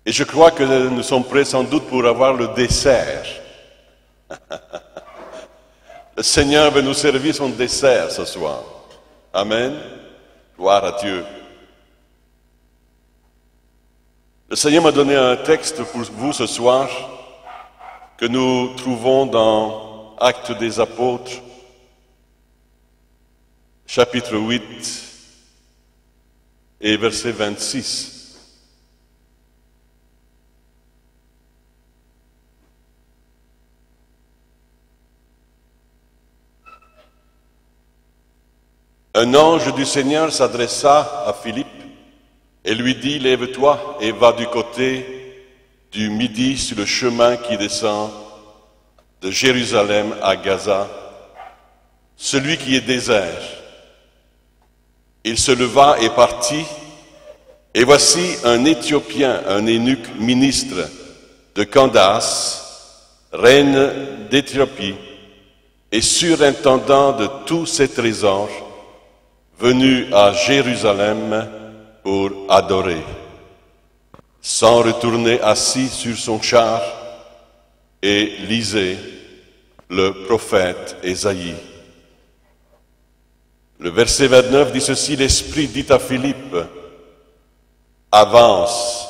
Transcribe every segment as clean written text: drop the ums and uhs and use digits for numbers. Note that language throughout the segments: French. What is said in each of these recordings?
Et je crois que nous sommes prêts sans doute pour avoir le dessert. Le Seigneur veut nous servir son dessert ce soir. Amen. Gloire à Dieu. Le Seigneur m'a donné un texte pour vous ce soir que nous trouvons dans Actes des Apôtres, chapitre 8 et verset 26. Un ange du Seigneur s'adressa à Philippe et lui dit, « Lève-toi et va du côté du midi sur le chemin qui descend de Jérusalem à Gaza, celui qui est désert. » Il se leva et partit, et voici un Éthiopien, un eunuque ministre de Candace, reine d'Éthiopie, et surintendant de tous ses trésors, venu à Jérusalem pour adorer, sans retourner assis sur son char, et lisait le prophète Ésaïe. Le verset 29 dit ceci, « L'Esprit dit à Philippe, avance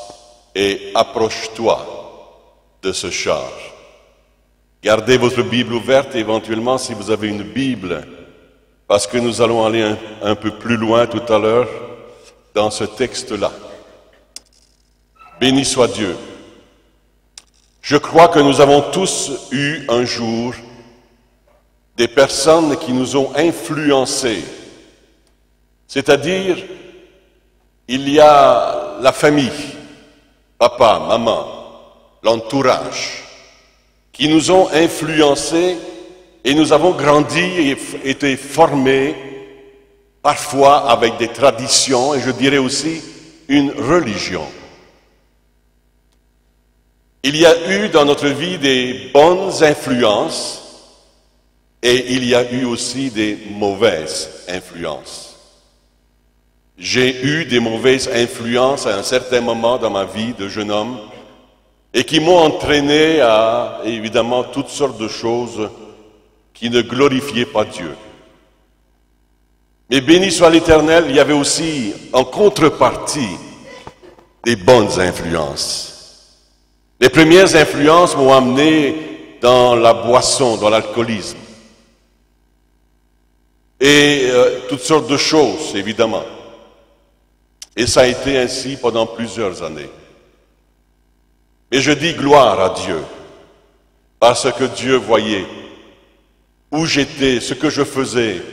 et approche-toi de ce char. » Gardez votre Bible ouverte, éventuellement si vous avez une Bible, parce que nous allons aller un peu plus loin tout à l'heure dans ce texte-là. Béni soit Dieu. Je crois que nous avons tous eu un jour des personnes qui nous ont influencés. C'est-à-dire, il y a la famille, papa, maman, l'entourage, qui nous ont influencés et nous avons grandi et été formés, parfois avec des traditions et je dirais aussi une religion. Il y a eu dans notre vie des bonnes influences et il y a eu aussi des mauvaises influences. J'ai eu des mauvaises influences à un certain moment dans ma vie de jeune homme et qui m'ont entraîné à, évidemment, toutes sortes de choses qui ne glorifiaient pas Dieu. Mais béni soit l'Éternel, il y avait aussi, en contrepartie, des bonnes influences. Les premières influences m'ont amené dans la boisson, dans l'alcoolisme. Et toutes sortes de choses, évidemment. Et ça a été ainsi pendant plusieurs années. Mais je dis gloire à Dieu, parce que Dieu voyait où j'étais, ce que je faisais,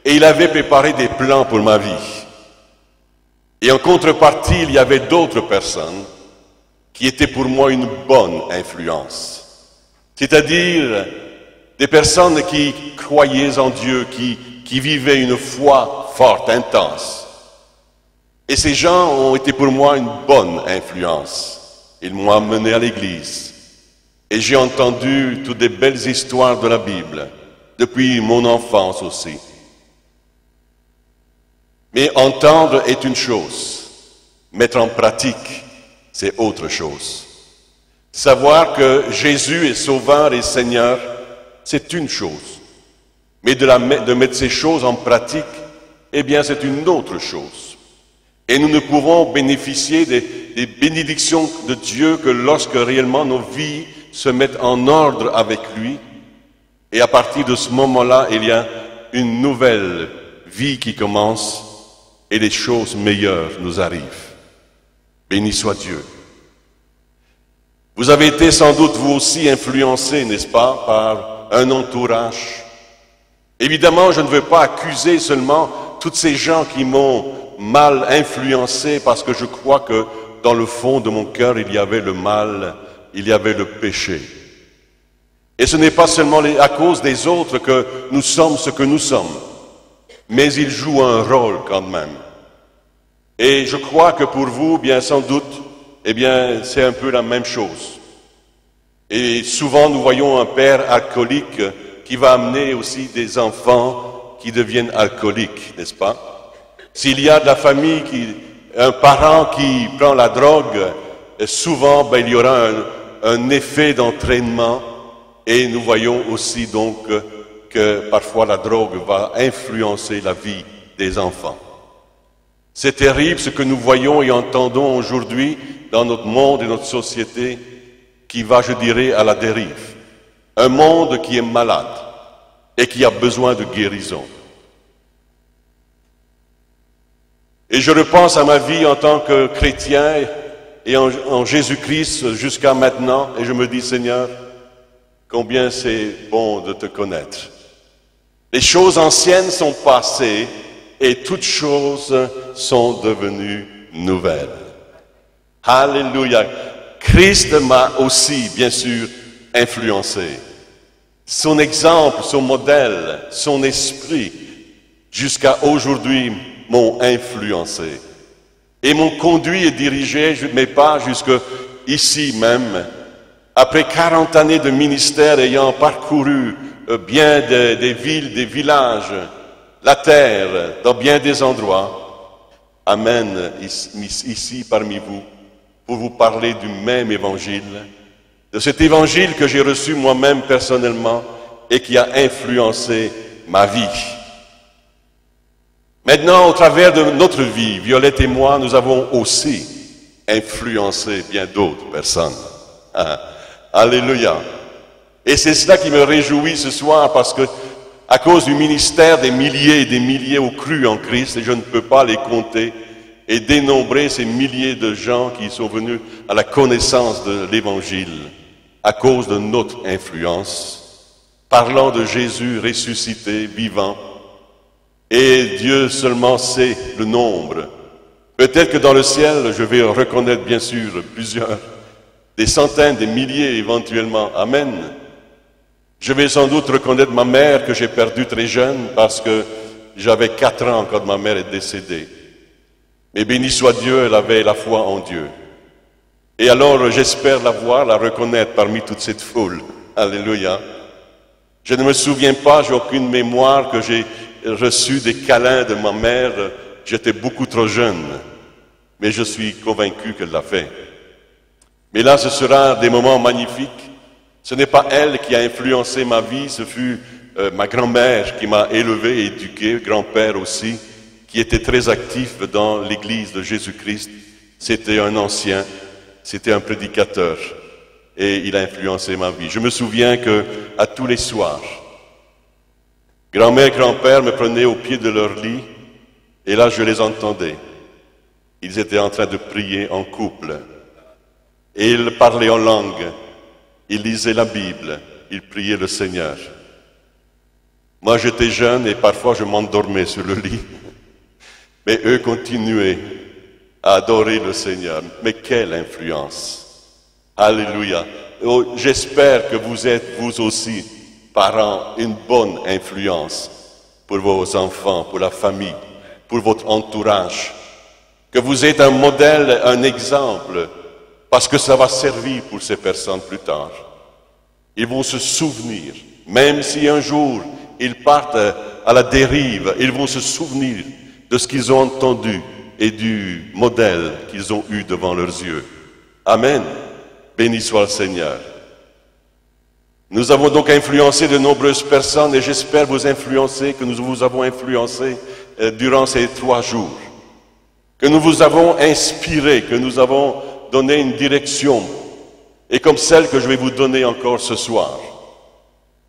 et il avait préparé des plans pour ma vie. Et en contrepartie, il y avait d'autres personnes qui étaient pour moi une bonne influence. C'est-à-dire des personnes qui croyaient en Dieu, qui vivaient une foi forte, intense. Et ces gens ont été pour moi une bonne influence. Ils m'ont amené à l'église. Et j'ai entendu toutes des belles histoires de la Bible, depuis mon enfance aussi. Mais entendre est une chose, mettre en pratique, c'est autre chose. Savoir que Jésus est Sauveur et Seigneur, c'est une chose. Mais de mettre ces choses en pratique, eh bien c'est une autre chose. Et nous ne pouvons bénéficier des bénédictions de Dieu que lorsque réellement nos vies se mettent en ordre avec lui. Et à partir de ce moment-là, il y a une nouvelle vie qui commence et les choses meilleures nous arrivent. Béni soit Dieu. Vous avez été sans doute vous aussi influencé, n'est-ce pas, par un entourage. Évidemment, je ne veux pas accuser seulement toutes ces gens qui m'ont mal influencé parce que je crois que dans le fond de mon cœur, il y avait le mal, il y avait le péché. Et ce n'est pas seulement à cause des autres que nous sommes ce que nous sommes, mais ils jouent un rôle quand même. Et je crois que pour vous, bien sans doute, eh bien c'est un peu la même chose. Et souvent nous voyons un père alcoolique qui va amener aussi des enfants qui deviennent alcooliques, n'est-ce pas? S'il y a de la famille, un parent qui prend la drogue, souvent, il y aura un effet d'entraînement et nous voyons aussi donc que parfois la drogue va influencer la vie des enfants. C'est terrible ce que nous voyons et entendons aujourd'hui dans notre monde et notre société qui va, je dirais, à la dérive. Un monde qui est malade et qui a besoin de guérison. Et je repense à ma vie en tant que chrétien et en Jésus-Christ jusqu'à maintenant et je me dis, Seigneur, combien c'est bon de te connaître. Les choses anciennes sont passées et toutes choses sont devenues nouvelles. Alléluia. Christ m'a aussi, bien sûr, influencé. Son exemple, son modèle, son esprit, jusqu'à aujourd'hui, m'ont influencé. Et m'ont conduit et dirigé mes pas jusque ici même. Après 40 années de ministère ayant parcouru bien des villes, des villages, la terre, dans bien des endroits, amène ici parmi vous pour vous parler du même évangile, de cet évangile que j'ai reçu moi-même personnellement et qui a influencé ma vie. Maintenant, au travers de notre vie, Violette et moi, nous avons aussi influencé bien d'autres personnes. Alléluia. Et c'est cela qui me réjouit ce soir parce que à cause du ministère des milliers et des milliers au cru en Christ, et je ne peux pas les compter et dénombrer ces milliers de gens qui sont venus à la connaissance de l'Évangile à cause de notre influence, parlant de Jésus ressuscité, vivant, et Dieu seulement sait le nombre. Peut-être que dans le ciel, je vais reconnaître bien sûr plusieurs, des centaines, des milliers éventuellement. Amen. Je vais sans doute reconnaître ma mère que j'ai perdue très jeune parce que j'avais 4 ans quand ma mère est décédée. Mais béni soit Dieu, elle avait la foi en Dieu. Et alors j'espère la voir, la reconnaître parmi toute cette foule. Alléluia. Je ne me souviens pas, j'ai aucune mémoire que j'ai reçu des câlins de ma mère. J'étais beaucoup trop jeune. Mais je suis convaincu qu'elle l'a fait. Mais là, ce sera des moments magnifiques. Ce n'est pas elle qui a influencé ma vie, ce fut ma grand-mère qui m'a élevé et éduqué, grand-père aussi, qui était très actif dans l'église de Jésus-Christ. C'était un ancien, c'était un prédicateur et il a influencé ma vie. Je me souviens que à tous les soirs, grand-mère, grand-père me prenaient au pied de leur lit et là je les entendais. Ils étaient en train de prier en couple et ils parlaient en langue. Ils lisaient la Bible, ils priaient le Seigneur. Moi, j'étais jeune et parfois je m'endormais sur le lit. Mais eux continuaient à adorer le Seigneur. Mais quelle influence! Alléluia! Oh, j'espère que vous êtes, vous aussi, parents, une bonne influence pour vos enfants, pour la famille, pour votre entourage. Que vous êtes un modèle, un exemple, parce que ça va servir pour ces personnes plus tard. Ils vont se souvenir, même si un jour ils partent à la dérive, ils vont se souvenir de ce qu'ils ont entendu et du modèle qu'ils ont eu devant leurs yeux. Amen. Béni soit le Seigneur. Nous avons donc influencé de nombreuses personnes et j'espère vous influencer, que nous vous avons influencé durant ces 3 jours. Que nous vous avons inspiré, que nous avons donner une direction, et comme celle que je vais vous donner encore ce soir.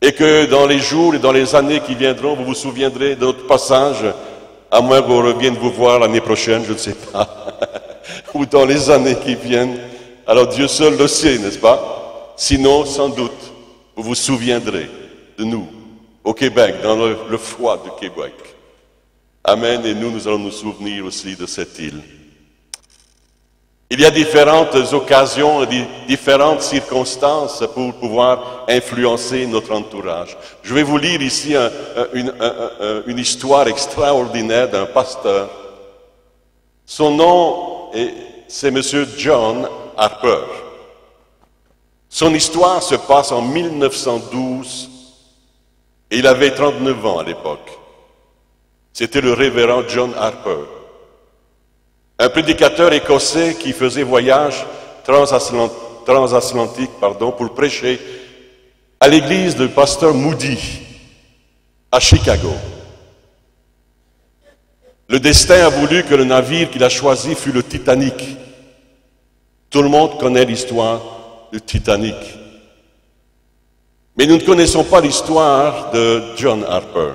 Et que dans les jours et dans les années qui viendront, vous vous souviendrez de notre passage, à moins qu'on revienne vous voir l'année prochaine, je ne sais pas, ou dans les années qui viennent. Alors Dieu seul le sait, n'est-ce pas? Sinon, sans doute, vous vous souviendrez de nous, au Québec, dans le froid du Québec. Amen, et nous allons nous souvenir aussi de cette île. Il y a différentes occasions, différentes circonstances pour pouvoir influencer notre entourage. Je vais vous lire ici une histoire extraordinaire d'un pasteur. Son nom, c'est Monsieur John Harper. Son histoire se passe en 1912 et il avait 39 ans à l'époque. C'était le révérend John Harper. Un prédicateur écossais qui faisait voyage transatlantique pour prêcher à l'église du pasteur Moody à Chicago. Le destin a voulu que le navire qu'il a choisi fût le Titanic. Tout le monde connaît l'histoire du Titanic. Mais nous ne connaissons pas l'histoire de John Harper.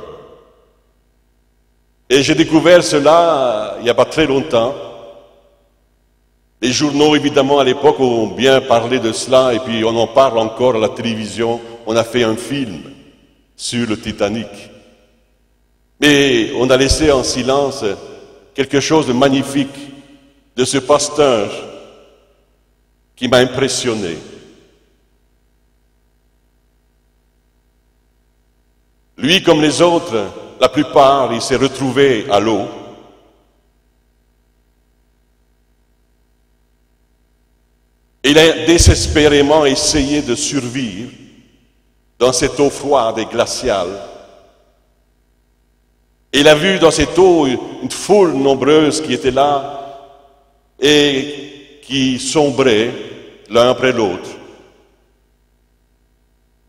Et j'ai découvert cela il n'y a pas très longtemps. Les journaux, évidemment, à l'époque, ont bien parlé de cela, et puis on en parle encore à la télévision. On a fait un film sur le Titanic. Mais on a laissé en silence quelque chose de magnifique de ce pasteur qui m'a impressionné. Lui, comme les autres, la plupart, il s'est retrouvé à l'eau. Il a désespérément essayé de survivre dans cette eau froide et glaciale. Il a vu dans cette eau une foule nombreuse qui était là et qui sombrait l'un après l'autre.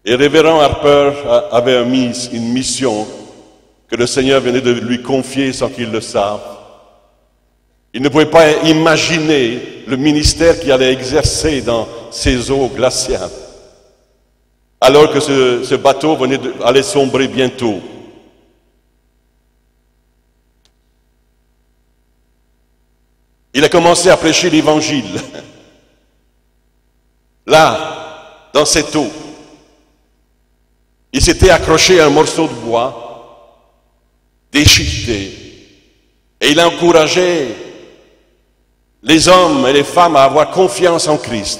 Et révérend Harper avait une mission que le Seigneur venait de lui confier sans qu'il le sache. Il ne pouvait pas imaginer le ministère qu'il allait exercer dans ces eaux glaciales, alors que ce bateau allait sombrer bientôt. Il a commencé à prêcher l'Évangile, là, dans cette eau. Il s'était accroché à un morceau de bois, déchiqueté, et il a encouragé les hommes et les femmes à avoir confiance en Christ.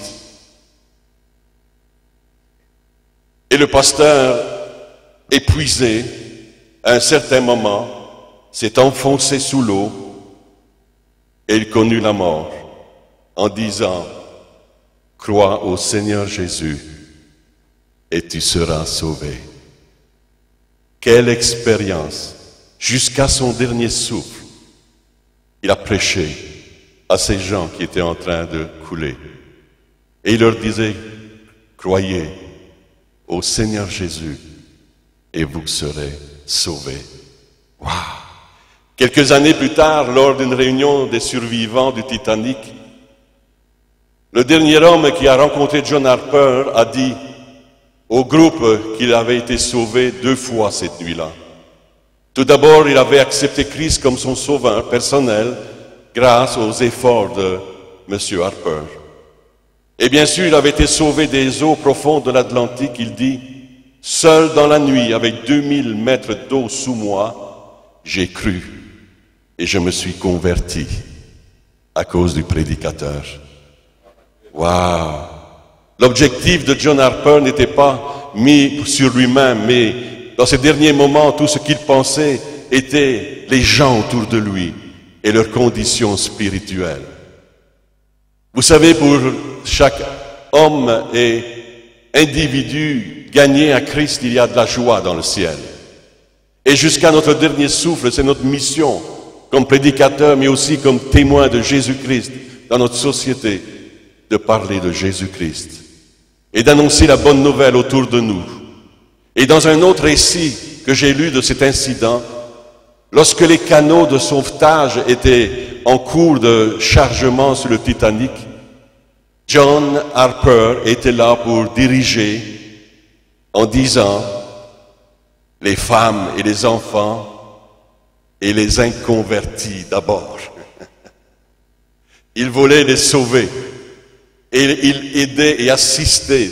Et le pasteur, épuisé, à un certain moment, s'est enfoncé sous l'eau et il connut la mort en disant « Crois au Seigneur Jésus et tu seras sauvé. » Quelle expérience! Jusqu'à son dernier souffle, il a prêché à ces gens qui étaient en train de couler. Et il leur disait, croyez au Seigneur Jésus et vous serez sauvés. Waouh! Quelques années plus tard, lors d'une réunion des survivants du Titanic, le dernier homme qui a rencontré John Harper a dit au groupe qu'il avait été sauvé 2 fois cette nuit-là. Tout d'abord, il avait accepté Christ comme son sauveur personnel, grâce aux efforts de M. Harper. Et bien sûr, il avait été sauvé des eaux profondes de l'Atlantique, il dit, « Seul dans la nuit, avec 2000 mètres d'eau sous moi, j'ai cru et je me suis converti à cause du prédicateur. » Waouh! L'objectif de John Harper n'était pas mis sur lui-même, mais dans ces derniers moments, tout ce qu'il pensait était les gens autour de lui et leurs conditions spirituelles. Vous savez, pour chaque homme et individu gagné à Christ, il y a de la joie dans le ciel. Et jusqu'à notre dernier souffle, c'est notre mission, comme prédicateur, mais aussi comme témoin de Jésus-Christ dans notre société, de parler de Jésus-Christ et d'annoncer la bonne nouvelle autour de nous. Et dans un autre récit que j'ai lu de cet incident, lorsque les canaux de sauvetage étaient en cours de chargement sur le Titanic, John Harper était là pour diriger en disant « les femmes et les enfants et les inconvertis d'abord ». Il voulait les sauver et il aidait et assistait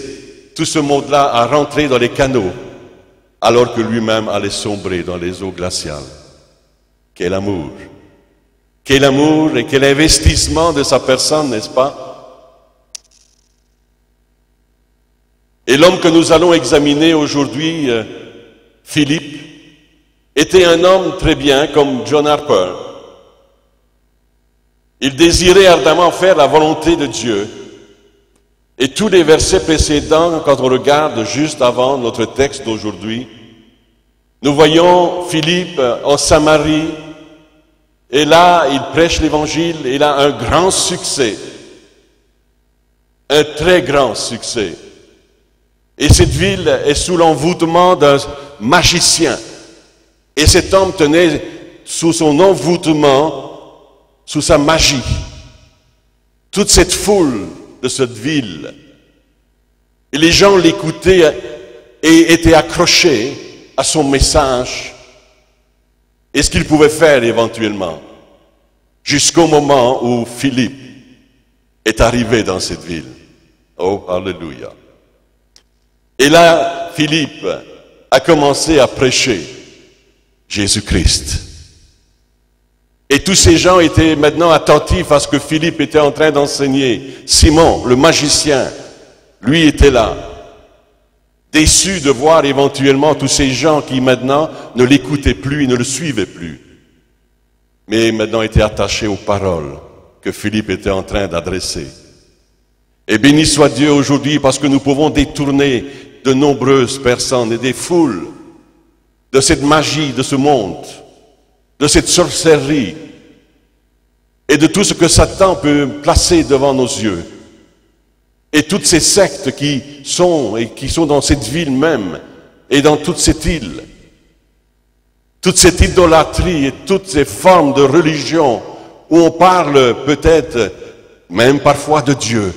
tout ce monde-là à rentrer dans les canaux alors que lui-même allait sombrer dans les eaux glaciales. Quel amour! Quel amour et quel investissement de sa personne, n'est-ce pas? Et l'homme que nous allons examiner aujourd'hui, Philippe, était un homme très bien comme John Harper. Il désirait ardemment faire la volonté de Dieu. Et tous les versets précédents, quand on regarde juste avant notre texte d'aujourd'hui, nous voyons Philippe en Samarie, et là, il prêche l'Évangile, et il a un grand succès. un très grand succès. Et cette ville est sous l'envoûtement d'un magicien. Et cet homme tenait sous son envoûtement, sous sa magie, toute cette foule de cette ville. Et les gens l'écoutaient et étaient accrochés à son message et ce qu'il pouvait faire éventuellement, jusqu'au moment où Philippe est arrivé dans cette ville. Oh, alléluia. Et là, Philippe a commencé à prêcher Jésus-Christ. Et tous ces gens étaient maintenant attentifs à ce que Philippe était en train d'enseigner. Simon, le magicien, lui était là, déçu de voir éventuellement tous ces gens qui maintenant ne l'écoutaient plus et ne le suivaient plus, mais maintenant étaient attachés aux paroles que Philippe était en train d'adresser. Et béni soit Dieu aujourd'hui parce que nous pouvons détourner de nombreuses personnes et des foules de cette magie de ce monde, de cette sorcellerie et de tout ce que Satan peut placer devant nos yeux. Et toutes ces sectes qui sont dans cette ville même et dans toute cette île, toute cette idolâtrie et toutes ces formes de religion où on parle peut-être même parfois de Dieu,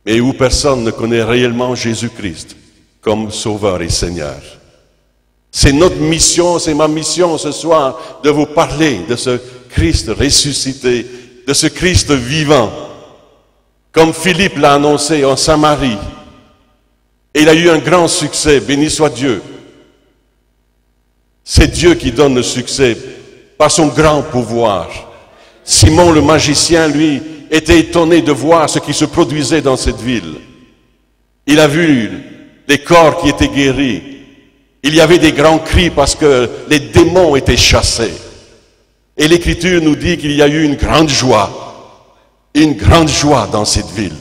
mais où personne ne connaît réellement Jésus-Christ comme Sauveur et Seigneur. C'est notre mission, c'est ma mission ce soir de vous parler de ce Christ ressuscité, de ce Christ vivant, comme Philippe l'a annoncé en Samarie. Et il a eu un grand succès, béni soit Dieu. C'est Dieu qui donne le succès par son grand pouvoir. Simon le magicien, lui, était étonné de voir ce qui se produisait dans cette ville. Il a vu des corps qui étaient guéris. Il y avait des grands cris parce que les démons étaient chassés. Et l'Écriture nous dit qu'il y a eu une grande joie dans cette ville.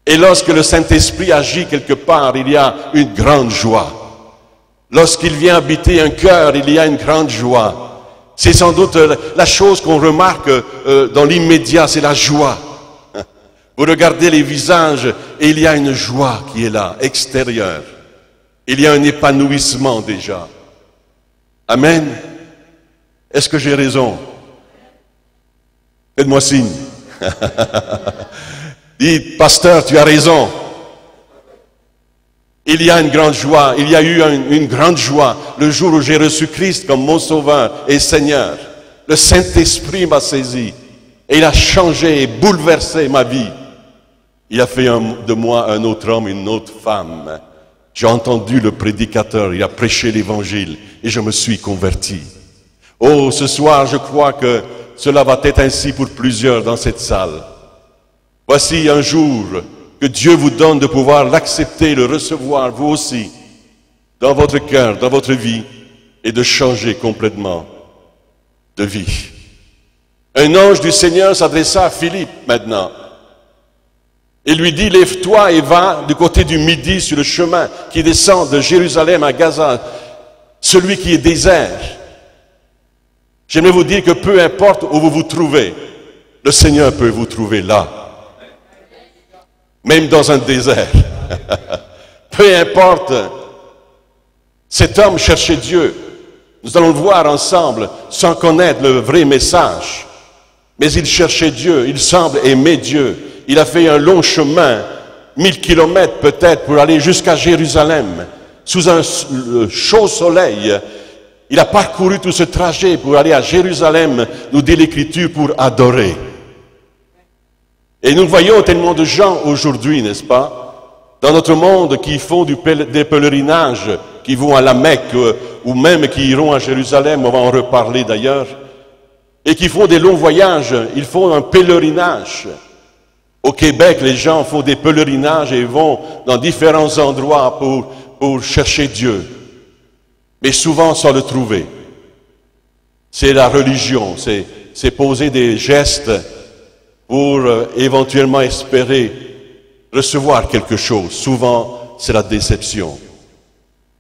Et lorsque le Saint-Esprit agit quelque part, il y a une grande joie. Lorsqu'il vient habiter un cœur, il y a une grande joie. C'est sans doute la chose qu'on remarque dans l'immédiat, c'est la joie. Vous regardez les visages et il y a une joie qui est là, extérieure. Il y a un épanouissement déjà. Amen. Est-ce que j'ai raison? Faites-moi signe. Dites, pasteur, tu as raison. Il y a une grande joie, il y a eu une grande joie le jour où j'ai reçu Christ comme mon Sauveur et Seigneur. Le Saint-Esprit m'a saisi et il a changé et bouleversé ma vie. Il a fait de moi un autre homme, une autre femme. J'ai entendu le prédicateur, il a prêché l'Évangile et je me suis converti. Oh, ce soir, je crois que cela va être ainsi pour plusieurs dans cette salle. Voici un jour que Dieu vous donne de pouvoir l'accepter, le recevoir, vous aussi, dans votre cœur, dans votre vie, et de changer complètement de vie. Un ange du Seigneur s'adressa à Philippe maintenant. Et lui dit, lève-toi et va du côté du midi sur le chemin qui descend de Jérusalem à Gaza, celui qui est désert. J'aimerais vous dire que peu importe où vous vous trouvez, le Seigneur peut vous trouver là. Même dans un désert. Peu importe. Cet homme cherchait Dieu. Nous allons le voir ensemble sans connaître le vrai message. Mais il cherchait Dieu, il semble aimer Dieu. Il a fait un long chemin, 1000 kilomètres peut-être, pour aller jusqu'à Jérusalem, sous un chaud soleil. Il a parcouru tout ce trajet pour aller à Jérusalem, nous dit l'Écriture, pour adorer. Et nous voyons tellement de gens aujourd'hui, n'est-ce pas, dans notre monde qui font des pèlerinages, qui vont à la Mecque, ou même qui iront à Jérusalem, on va en reparler d'ailleurs, et qui font des longs voyages, ils font un pèlerinage. Au Québec, les gens font des pèlerinages et vont dans différents endroits pour chercher Dieu. Mais souvent sans le trouver. C'est la religion, c'est poser des gestes pour éventuellement espérer recevoir quelque chose. Souvent, c'est la déception.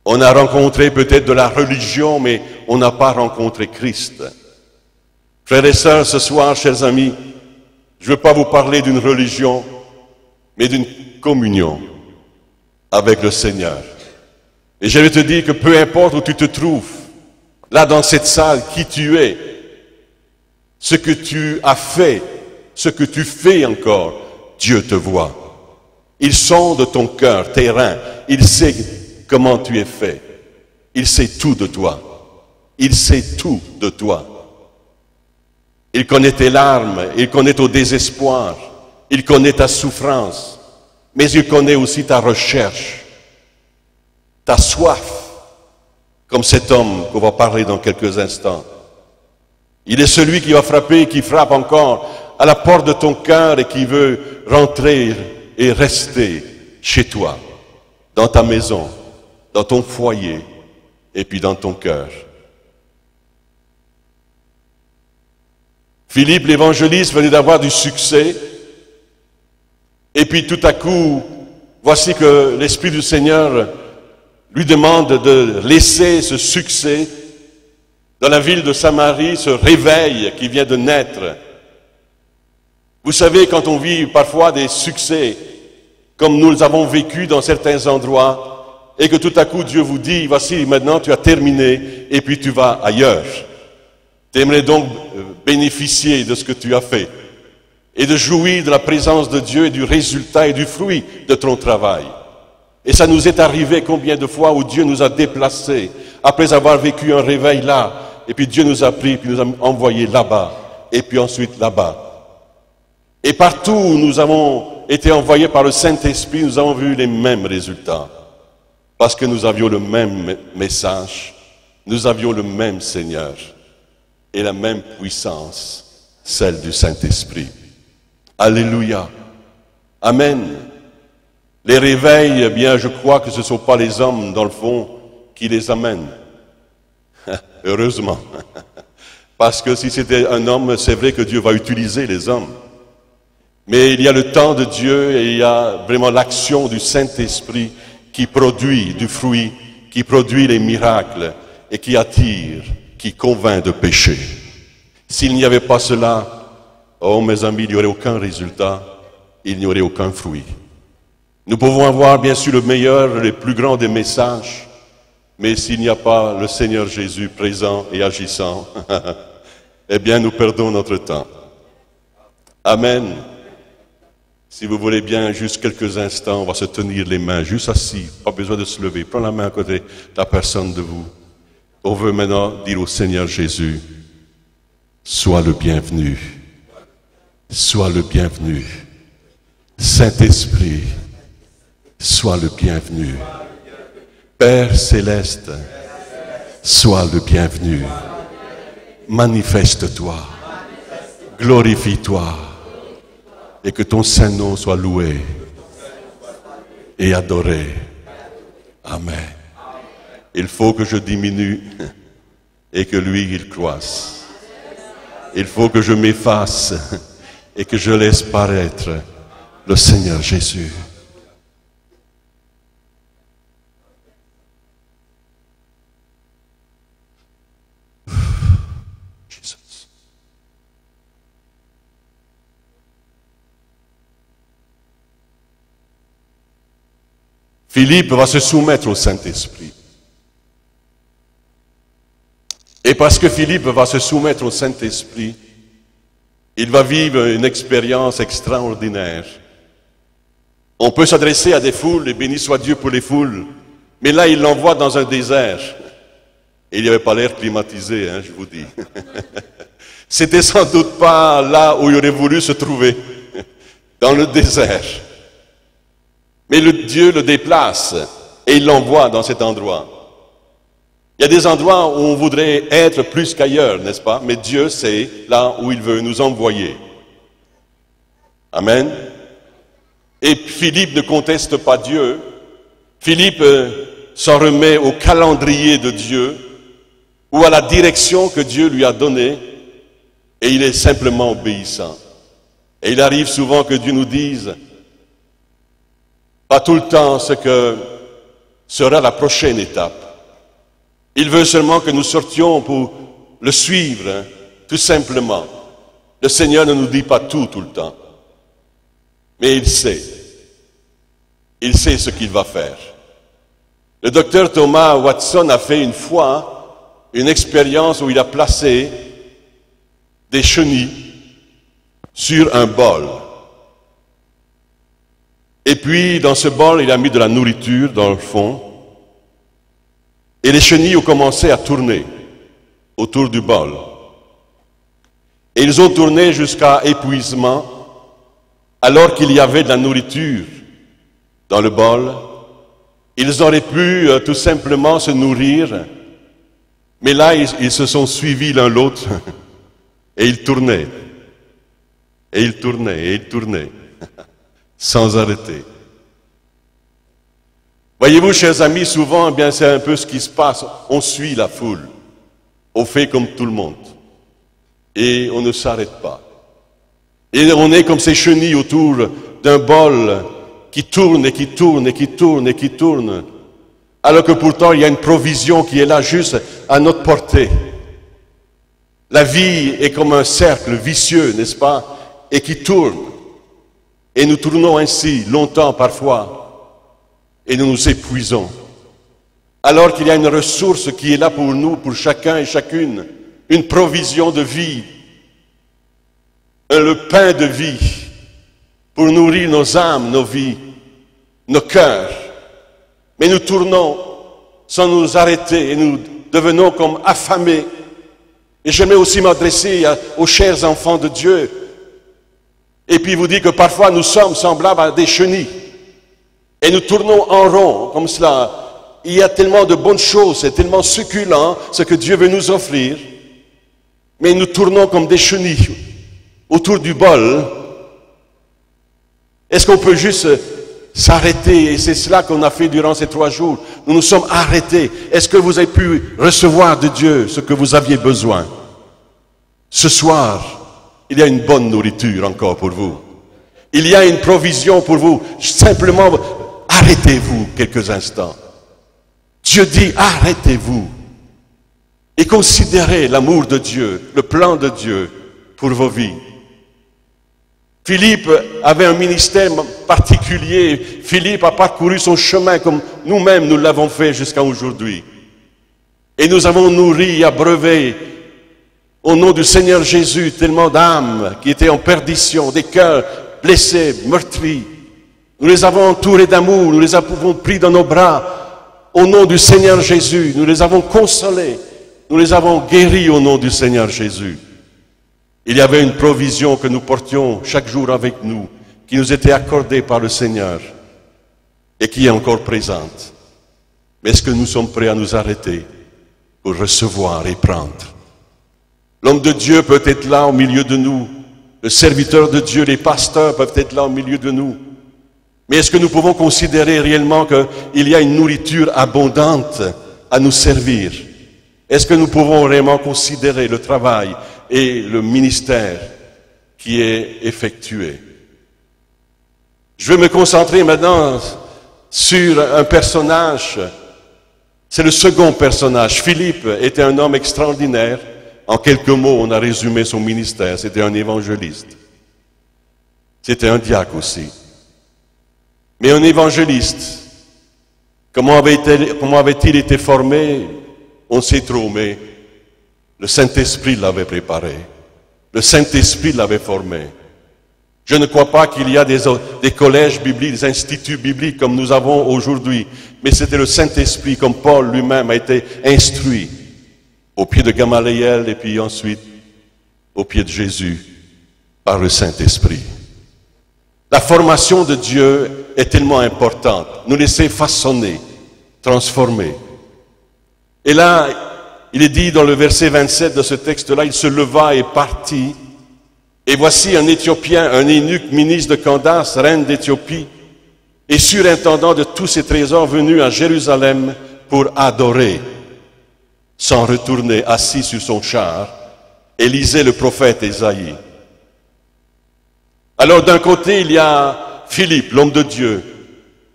On a rencontré peut-être de la religion, mais on n'a pas rencontré Christ. Frères et sœurs, ce soir, chers amis, je ne veux pas vous parler d'une religion, mais d'une communion avec le Seigneur. Et je vais te dire que peu importe où tu te trouves, là dans cette salle, qui tu es, ce que tu as fait, ce que tu fais encore, Dieu te voit. Il sonde ton cœur, tes reins, il sait comment tu es fait. Il sait tout de toi. Il sait tout de toi. Il connaît tes larmes, il connaît ton désespoir, il connaît ta souffrance, mais il connaît aussi ta recherche, ta soif, comme cet homme qu'on va parler dans quelques instants. Il est celui qui va frapper et qui frappe encore à la porte de ton cœur et qui veut rentrer et rester chez toi, dans ta maison, dans ton foyer et puis dans ton cœur. Philippe l'évangéliste venait d'avoir du succès et puis tout à coup, voici que l'Esprit du Seigneur lui demande de laisser ce succès dans la ville de Samarie, ce réveil qui vient de naître. Vous savez, quand on vit parfois des succès, comme nous les avons vécu dans certains endroits, et que tout à coup Dieu vous dit, voici maintenant tu as terminé, et puis tu vas ailleurs. Tu aimerais donc bénéficier de ce que tu as fait, et de jouir de la présence de Dieu et du résultat et du fruit de ton travail. Et ça nous est arrivé combien de fois où Dieu nous a déplacés, après avoir vécu un réveil là, et puis Dieu nous a pris, puis nous a envoyés là-bas, et puis ensuite là-bas. Et partout où nous avons été envoyés par le Saint-Esprit, nous avons vu les mêmes résultats. Parce que nous avions le même message, nous avions le même Seigneur, et la même puissance, celle du Saint-Esprit. Alléluia. Amen. Les réveils, eh bien, je crois que ce ne sont pas les hommes, dans le fond, qui les amènent. Heureusement. Parce que si c'était un homme, c'est vrai que Dieu va utiliser les hommes. Mais il y a le temps de Dieu et il y a vraiment l'action du Saint-Esprit qui produit du fruit, qui produit les miracles et qui attire, qui convainc de péché. S'il n'y avait pas cela, oh mes amis, il n'y aurait aucun résultat, il n'y aurait aucun fruit. Nous pouvons avoir bien sûr le meilleur, le plus grand des messages, mais s'il n'y a pas le Seigneur Jésus présent et agissant, eh bien nous perdons notre temps. Amen. Si vous voulez bien, juste quelques instants, on va se tenir les mains, juste assis, pas besoin de se lever. Prends la main à côté de la personne de vous. On veut maintenant dire au Seigneur Jésus, sois le bienvenu, sois le bienvenu. Saint-Esprit, sois le bienvenu. Père céleste, sois le bienvenu. Manifeste-toi, glorifie-toi, et que ton Saint-Nom soit loué et adoré. Amen. Il faut que je diminue et que lui, il croisse. Il faut que je m'efface et que je laisse paraître le Seigneur Jésus. Philippe va se soumettre au Saint-Esprit. Et parce que Philippe va se soumettre au Saint-Esprit, il va vivre une expérience extraordinaire. On peut s'adresser à des foules, et béni soit Dieu pour les foules, mais là il l'envoie dans un désert. Et il n'y avait pas l'air climatisé, je vous dis. C'était sans doute pas là où il aurait voulu se trouver, dans le désert. Mais Dieu le déplace et il l'envoie dans cet endroit. Il y a des endroits où on voudrait être plus qu'ailleurs, n'est-ce pas? Mais Dieu sait là où il veut nous envoyer. Amen. Et Philippe ne conteste pas Dieu. Philippe s'en remet au calendrier de Dieu ou à la direction que Dieu lui a donnée et il est simplement obéissant. Et il arrive souvent que Dieu nous dise pas tout le temps ce que sera la prochaine étape. Il veut seulement que nous sortions pour le suivre, tout simplement. Le Seigneur ne nous dit pas tout le temps. Mais il sait. il sait ce qu'il va faire. Le docteur Thomas Watson a fait une fois une expérience où il a placé des chenilles sur un bol. Et puis, dans ce bol, il a mis de la nourriture dans le fond. Et les chenilles ont commencé à tourner autour du bol. Et ils ont tourné jusqu'à épuisement, alors qu'il y avait de la nourriture dans le bol. Ils auraient pu tout simplement se nourrir, mais là, ils se sont suivis l'un l'autre, et ils tournaient, et ils tournaient, et ils tournaient, sans arrêter. Voyez-vous, chers amis, souvent, eh bien, c'est un peu ce qui se passe. On suit la foule, on fait comme tout le monde, et on ne s'arrête pas. Et on est comme ces chenilles autour d'un bol qui tourne et qui tourne et qui tourne et qui tourne, alors que pourtant il y a une provision qui est là juste à notre portée. La vie est comme un cercle vicieux, n'est-ce pas, et qui tourne. Et nous tournons ainsi longtemps parfois, et nous nous épuisons. Alors qu'il y a une ressource qui est là pour nous, pour chacun et chacune, une provision de vie, le pain de vie, pour nourrir nos âmes, nos vies, nos cœurs. Mais nous tournons sans nous arrêter et nous devenons comme affamés. Et j'aimerais aussi m'adresser aux chers enfants de Dieu et puis vous dire que parfois nous sommes semblables à des chenilles et nous tournons en rond comme cela. Il y a tellement de bonnes choses, c'est tellement succulent ce que Dieu veut nous offrir, mais nous tournons comme des chenilles autour du bol. Est-ce qu'on peut juste s'arrêter? Et c'est cela qu'on a fait durant ces 3 jours. Nous nous sommes arrêtés. Est-ce que vous avez pu recevoir de Dieu ce que vous aviez besoin? Ce soir, il y a une bonne nourriture encore pour vous. Il y a une provision pour vous. Simplement, arrêtez-vous quelques instants. Dieu dit, arrêtez-vous et considérez l'amour de Dieu, le plan de Dieu pour vos vies. Philippe avait un ministère particulier. Philippe a parcouru son chemin comme nous-mêmes nous l'avons fait jusqu'à aujourd'hui. Et nous avons nourri, abreuvé, au nom du Seigneur Jésus, tellement d'âmes qui étaient en perdition, des cœurs blessés, meurtris. Nous les avons entourés d'amour, nous les avons pris dans nos bras, au nom du Seigneur Jésus. Nous les avons consolés, nous les avons guéris au nom du Seigneur Jésus. Il y avait une provision que nous portions chaque jour avec nous, qui nous était accordée par le Seigneur et qui est encore présente. Mais est-ce que nous sommes prêts à nous arrêter pour recevoir et prendre? L'homme de Dieu peut être là au milieu de nous, le serviteur de Dieu, les pasteurs peuvent être là au milieu de nous. Mais est-ce que nous pouvons considérer réellement qu'il y a une nourriture abondante à nous servir? Est-ce que nous pouvons vraiment considérer le travail et le ministère qui est effectué? Je vais me concentrer maintenant sur un personnage. C'est le second personnage. Philippe était un homme extraordinaire. En quelques mots, on a résumé son ministère. C'était un évangéliste. C'était un diacre aussi. Mais un évangéliste, comment avait-il été formé? On sait trop, mais le Saint-Esprit l'avait préparé. Le Saint-Esprit l'avait formé. Je ne crois pas qu'il y a des collèges bibliques, des instituts bibliques comme nous avons aujourd'hui, mais c'était le Saint-Esprit, comme Paul lui-même a été instruit au pied de Gamaliel et puis ensuite au pied de Jésus par le Saint-Esprit. La formation de Dieu est tellement importante, nous laisser façonner, transformer. Et là, il est dit dans le verset 27 de ce texte-là, il se leva et partit. Et voici un Éthiopien, un eunuque, ministre de Candace, reine d'Éthiopie, et surintendant de tous ses trésors, venu à Jérusalem pour adorer, sans retourner, assis sur son char, et lisait le prophète Ésaïe. Alors d'un côté, il y a Philippe, l'homme de Dieu,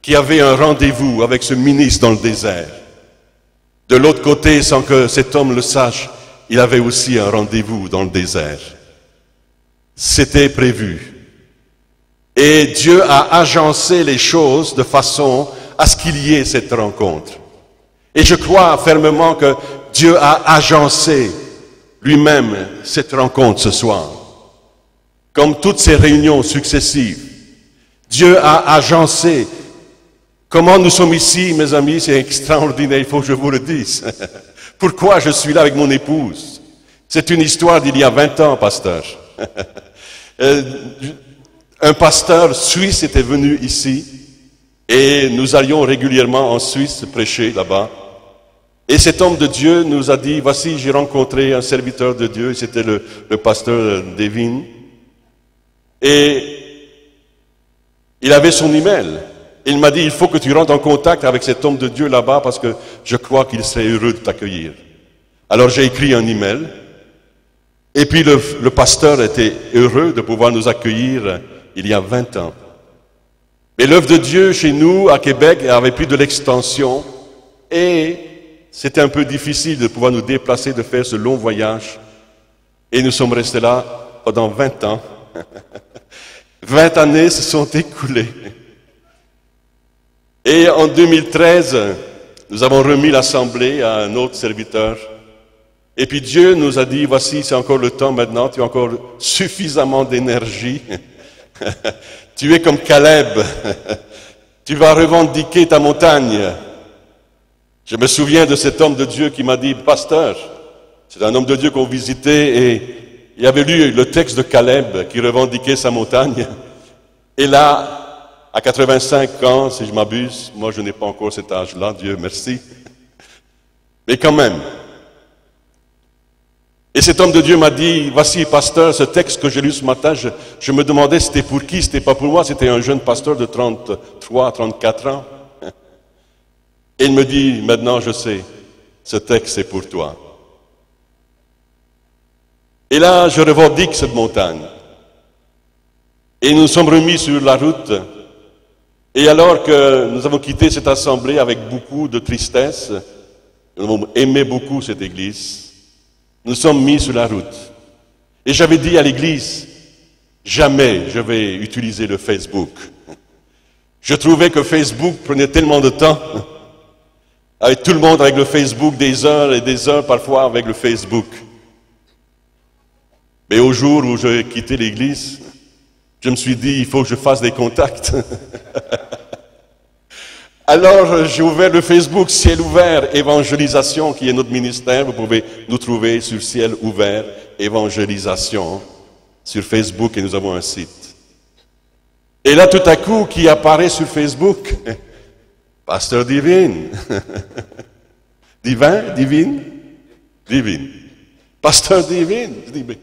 qui avait un rendez-vous avec ce ministre dans le désert. De l'autre côté, sans que cet homme le sache, il avait aussi un rendez-vous dans le désert. C'était prévu. Et Dieu a agencé les choses de façon à ce qu'il y ait cette rencontre. Et je crois fermement que Dieu a agencé lui-même cette rencontre ce soir. Comme toutes ces réunions successives, Dieu a agencé. Comment nous sommes ici, mes amis, c'est extraordinaire, il faut que je vous le dise. Pourquoi je suis là avec mon épouse? C'est une histoire d'il y a 20 ans, pasteur. Un pasteur suisse était venu ici et nous allions régulièrement en Suisse prêcher là-bas. Et cet homme de Dieu nous a dit, voici, j'ai rencontré un serviteur de Dieu, c'était le pasteur Devin. Et il avait son email. Il m'a dit, il faut que tu rentres en contact avec cet homme de Dieu là-bas parce que je crois qu'il serait heureux de t'accueillir. Alors j'ai écrit un email. Et puis le pasteur était heureux de pouvoir nous accueillir il y a 20 ans. Mais l'œuvre de Dieu chez nous, à Québec, avait pris de l'extension et c'était un peu difficile de pouvoir nous déplacer, de faire ce long voyage. Et nous sommes restés là pendant 20 ans. 20 années se sont écoulées. Et en 2013, nous avons remis l'assemblée à un autre serviteur. Et puis Dieu nous a dit, voici, c'est encore le temps maintenant, tu as encore suffisamment d'énergie. Tu es comme Caleb. Tu vas revendiquer ta montagne. Je me souviens de cet homme de Dieu qui m'a dit, pasteur, c'est un homme de Dieu qu'on visitait et il avait lu le texte de Caleb qui revendiquait sa montagne. Et là, à 85 ans, si je m'abuse, moi je n'ai pas encore cet âge-là, Dieu merci. Mais quand même. Et cet homme de Dieu m'a dit, voici pasteur, ce texte que j'ai lu ce matin, je me demandais c'était pour qui, c'était pas pour moi, c'était un jeune pasteur de 33, 34 ans. Et il me dit, maintenant je sais, ce texte c'est pour toi. Et là, je revendique cette montagne. Et nous nous sommes remis sur la route. Et alors que nous avons quitté cette assemblée avec beaucoup de tristesse, nous avons aimé beaucoup cette église, nous sommes mis sur la route. Et j'avais dit à l'église, jamais je vais utiliser le Facebook. Je trouvais que Facebook prenait tellement de temps, avec tout le monde avec le Facebook, des heures et des heures parfois avec le Facebook. Mais au jour où j'ai quitté l'église, je me suis dit, il faut que je fasse des contacts. Alors, j'ai ouvert le Facebook Ciel Ouvert Évangélisation, qui est notre ministère. Vous pouvez nous trouver sur Ciel Ouvert Évangélisation sur Facebook et nous avons un site. Et là, tout à coup, qui apparaît sur Facebook? Pasteur Divine. Divine. Pasteur Divine. Je dis, mais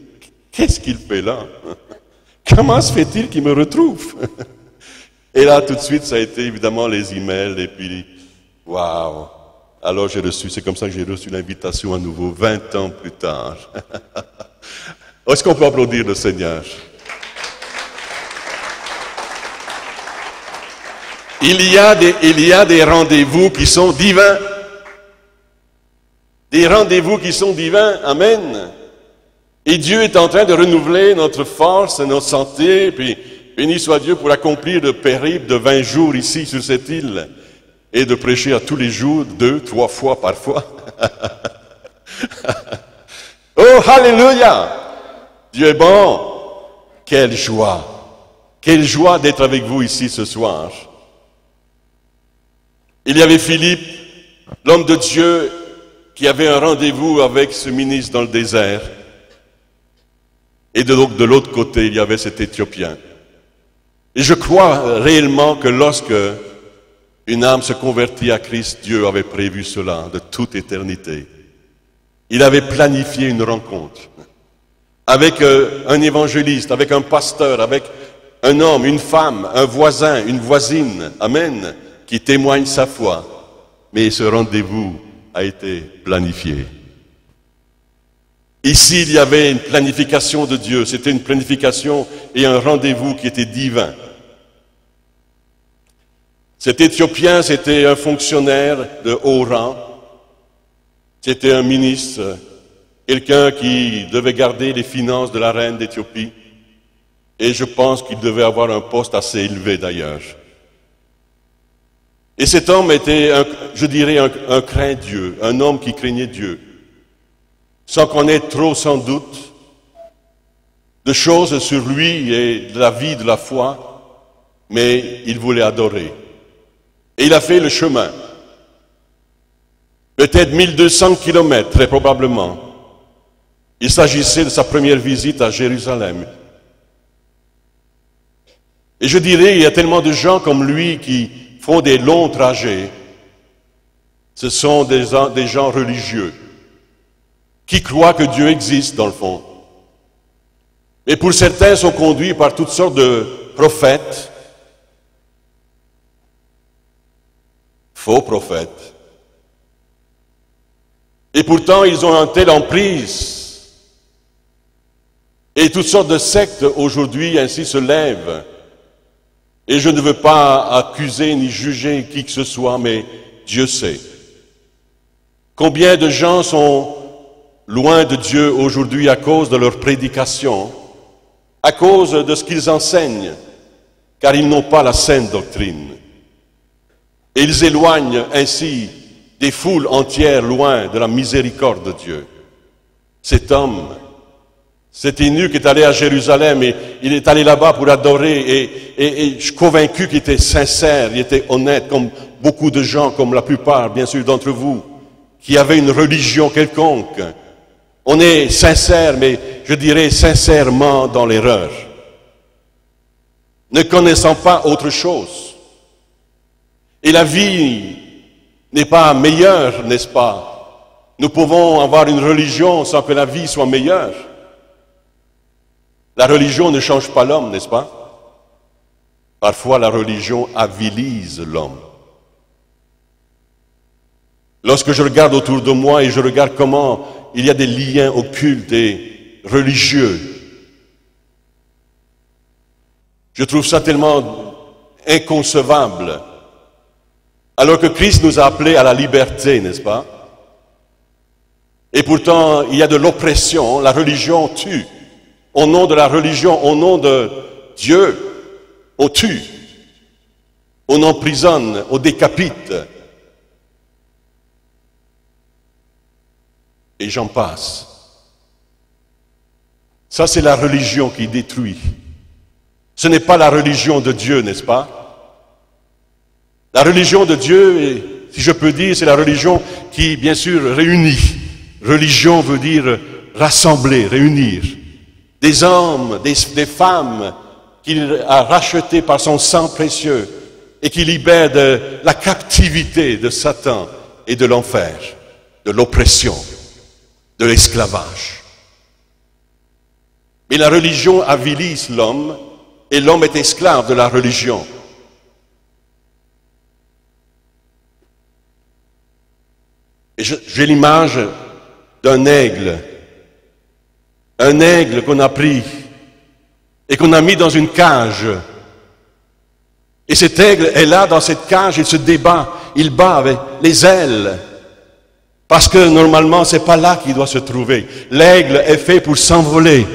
qu'est-ce qu'il fait là? Comment se fait-il qu'il me retrouve? Et là, tout de suite, ça a été évidemment les emails, et puis, waouh! Alors j'ai reçu, c'est comme ça que j'ai reçu l'invitation à nouveau, 20 ans plus tard. Est-ce qu'on peut applaudir le Seigneur? Il y a des rendez-vous qui sont divins. Des rendez-vous qui sont divins, amen. Et Dieu est en train de renouveler notre force, notre santé, puis béni soit Dieu pour accomplir le périple de 20 jours ici sur cette île et de prêcher à tous les jours, 2, 3 fois parfois. Oh, alléluia! Dieu est bon! Quelle joie! Quelle joie d'être avec vous ici ce soir. Il y avait Philippe, l'homme de Dieu, qui avait un rendez-vous avec ce ministre dans le désert. Et de l'autre côté, il y avait cet Éthiopien. Et je crois réellement que lorsque une âme se convertit à Christ, Dieu avait prévu cela de toute éternité. Il avait planifié une rencontre avec un évangéliste, avec un pasteur, avec un homme, une femme, un voisin, une voisine, amen, qui témoigne sa foi. Mais ce rendez-vous a été planifié. Ici, il y avait une planification de Dieu. C'était une planification et un rendez-vous qui était divin. Cet Éthiopien, c'était un fonctionnaire de haut rang. C'était un ministre, quelqu'un qui devait garder les finances de la reine d'Éthiopie. Et je pense qu'il devait avoir un poste assez élevé d'ailleurs. Et cet homme était, je dirais, un craint-Dieu, un homme qui craignait Dieu, sans connaître trop sans doute de choses sur lui et de la vie de la foi, mais il voulait adorer. Et il a fait le chemin, peut-être 1200 kilomètres, très probablement. Il s'agissait de sa première visite à Jérusalem. Et je dirais, il y a tellement de gens comme lui qui font des longs trajets. Ce sont des gens religieux qui croient que Dieu existe dans le fond. Mais pour certains, sont conduits par toutes sortes de prophètes, faux prophètes. Et pourtant, ils ont une telle emprise. Et toutes sortes de sectes aujourd'hui ainsi se lèvent. Et je ne veux pas accuser ni juger qui que ce soit, mais Dieu sait. Combien de gens sont loin de Dieu aujourd'hui à cause de leur prédication, à cause de ce qu'ils enseignent, car ils n'ont pas la saine doctrine. Et ils éloignent ainsi des foules entières loin de la miséricorde de Dieu. Cet homme, cet eunuque est allé à Jérusalem et il est allé là-bas pour adorer et je suis convaincu qu'il était sincère, il était honnête, comme beaucoup de gens, comme la plupart, bien sûr, d'entre vous, qui avaient une religion quelconque. On est sincère, mais je dirais sincèrement dans l'erreur, ne connaissant pas autre chose. Et la vie n'est pas meilleure, n'est-ce pas? Nous pouvons avoir une religion sans que la vie soit meilleure. La religion ne change pas l'homme, n'est-ce pas? Parfois, la religion avilise l'homme. Lorsque je regarde autour de moi et je regarde comment il y a des liens occultes et religieux, je trouve ça tellement inconcevable. Alors que Christ nous a appelés à la liberté, n'est-ce pas? Et pourtant, il y a de l'oppression, la religion tue. Au nom de la religion, au nom de Dieu, on tue, on emprisonne, on décapite. Et j'en passe. Ça, c'est la religion qui détruit. Ce n'est pas la religion de Dieu, n'est-ce pas? La religion de Dieu, si je peux dire, c'est la religion qui, bien sûr, réunit. Religion veut dire rassembler, réunir. Des hommes, des femmes qu'il a rachetés par son sang précieux et qui libère de la captivité de Satan et de l'enfer, de l'oppression, de l'esclavage. Mais la religion avilise l'homme et l'homme est esclave de la religion. Et j'ai l'image d'un aigle qu'on a pris et qu'on a mis dans une cage. Et cet aigle est là dans cette cage, il se débat, il bat avec les ailes. Parce que normalement, c'est pas là qu'il doit se trouver. L'aigle est fait pour s'envoler.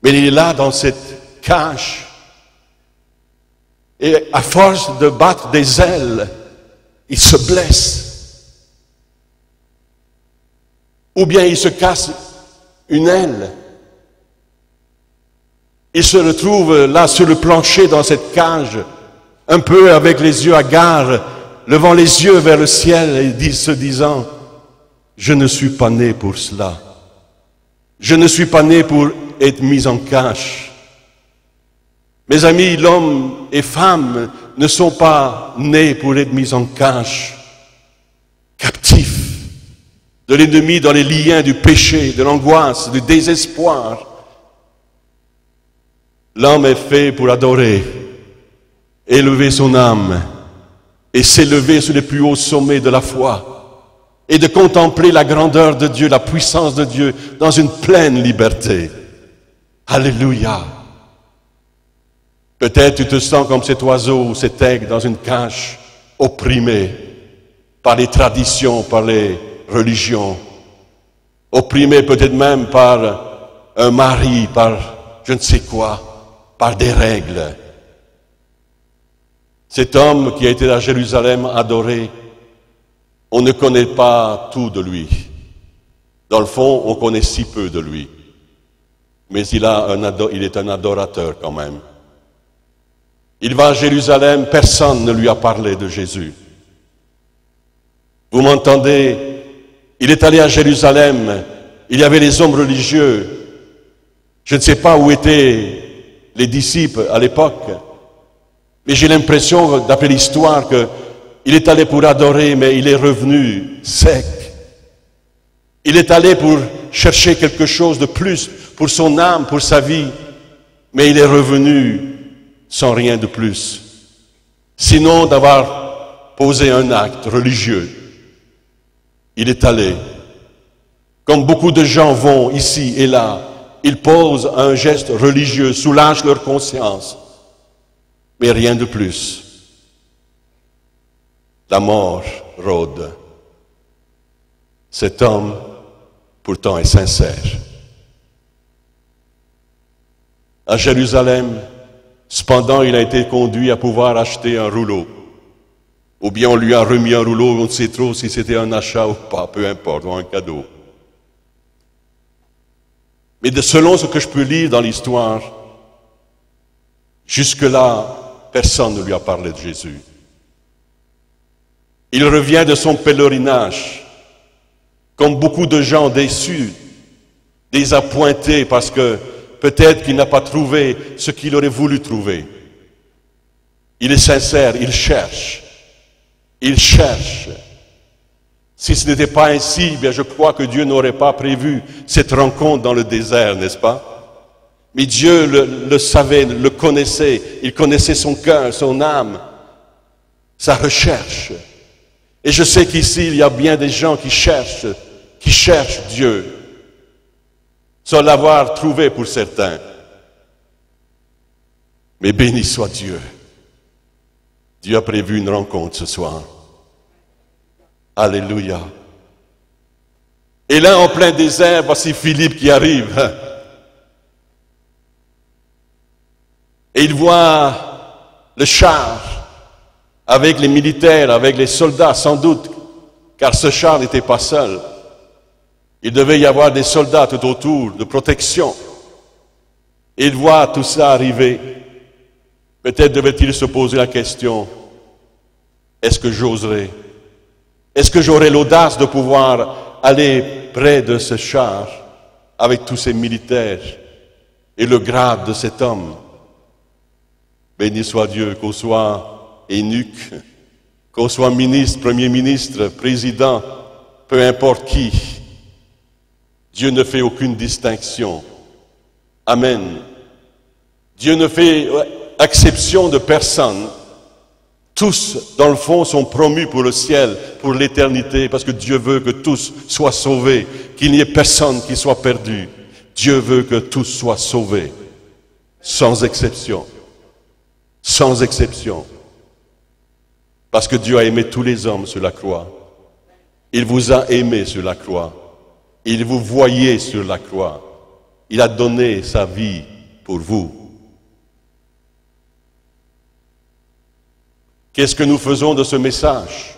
Mais il est là dans cette cage. Et à force de battre des ailes, il se blesse. Ou bien il se casse une aile. Il se retrouve là sur le plancher dans cette cage, un peu avec les yeux hagards, levant les yeux vers le ciel et se disant, je ne suis pas né pour cela. Je ne suis pas né pour être mis en cage. Mes amis, l'homme et femme ne sont pas nés pour être mis en cage, captifs de l'ennemi dans les liens du péché, de l'angoisse, du désespoir. L'homme est fait pour adorer, élever son âme et s'élever sur les plus hauts sommets de la foi et de contempler la grandeur de Dieu, la puissance de Dieu dans une pleine liberté. Alléluia! Peut-être tu te sens comme cet oiseau ou cet aigle dans une cage, opprimé par les traditions, par les religions. opprimé peut-être même par un mari, par je ne sais quoi, par des règles. Cet homme qui a été à Jérusalem adoré, on ne connaît pas tout de lui. Dans le fond, on connaît si peu de lui. Mais il est un adorateur quand même. Il va à Jérusalem, personne ne lui a parlé de Jésus. Vous m'entendez? Il est allé à Jérusalem, il y avait les hommes religieux. Je ne sais pas où étaient les disciples à l'époque, mais j'ai l'impression, d'après l'histoire, qu'il est allé pour adorer, mais il est revenu sec. Il est allé pour chercher quelque chose de plus pour son âme, pour sa vie, mais il est revenu sans rien de plus, sinon d'avoir posé un acte religieux. Il est allé, comme beaucoup de gens vont ici et là, ils posent un geste religieux, soulagent leur conscience, mais rien de plus. La mort rôde. Cet homme, pourtant, est sincère. À Jérusalem, cependant, il a été conduit à pouvoir acheter un rouleau. Ou bien on lui a remis un rouleau, on ne sait trop si c'était un achat ou pas, peu importe, ou un cadeau. Mais selon ce que je peux lire dans l'histoire, jusque-là, personne ne lui a parlé de Jésus. Il revient de son pèlerinage, comme beaucoup de gens déçus, désappointés parce que peut-être qu'il n'a pas trouvé ce qu'il aurait voulu trouver. Il est sincère, il cherche. Il cherche. Si ce n'était pas ainsi, bien je crois que Dieu n'aurait pas prévu cette rencontre dans le désert, n'est-ce pas? Mais Dieu le savait, le connaissait. Il connaissait son cœur, son âme, sa recherche. Et je sais qu'ici, il y a bien des gens qui cherchent Dieu, sans l'avoir trouvé pour certains. Mais béni soit Dieu. Dieu a prévu une rencontre ce soir. Alléluia. Et là, en plein désert, voici Philippe qui arrive. Et il voit le char avec les militaires, avec les soldats, sans doute, car ce char n'était pas seul. Il devait y avoir des soldats tout autour, de protection. Et il voit tout ça arriver. Peut-être devait-il se poser la question, est-ce que j'oserais? Est-ce que j'aurais l'audace de pouvoir aller près de ce char avec tous ces militaires et le grade de cet homme? Béni soit Dieu, qu'on soit eunuque, qu'on soit ministre, premier ministre, président, peu importe qui. Dieu ne fait aucune distinction. Amen. Dieu ne fait exception de personne. Tous, dans le fond, sont promus pour le ciel, pour l'éternité, parce que Dieu veut que tous soient sauvés, qu'il n'y ait personne qui soit perdu. Dieu veut que tous soient sauvés, sans exception. Sans exception. Parce que Dieu a aimé tous les hommes sur la croix. Il vous a aimé sur la croix. Il vous voyait sur la croix. Il a donné sa vie pour vous. Qu'est-ce que nous faisons de ce message?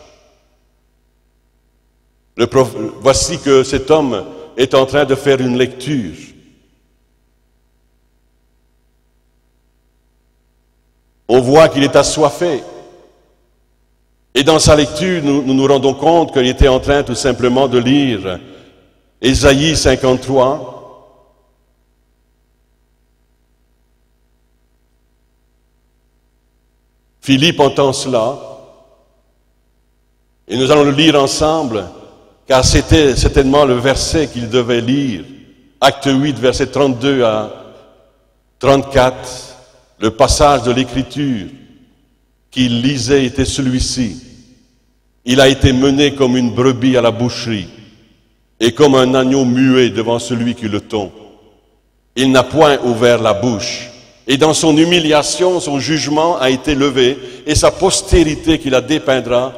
Voici que cet homme est en train de faire une lecture. On voit qu'il est assoiffé. Et dans sa lecture, nous nous rendons compte qu'il était en train tout simplement de lire Ésaïe 53. Philippe entend cela, et nous allons le lire ensemble, car c'était certainement le verset qu'il devait lire. Acte 8, versets 32 à 34, le passage de l'Écriture qu'il lisait était celui-ci. Il a été mené comme une brebis à la boucherie, et comme un agneau muet devant celui qui le tond. Il n'a point ouvert la bouche. Et dans son humiliation, son jugement a été levé, et sa postérité qui la dépeindra,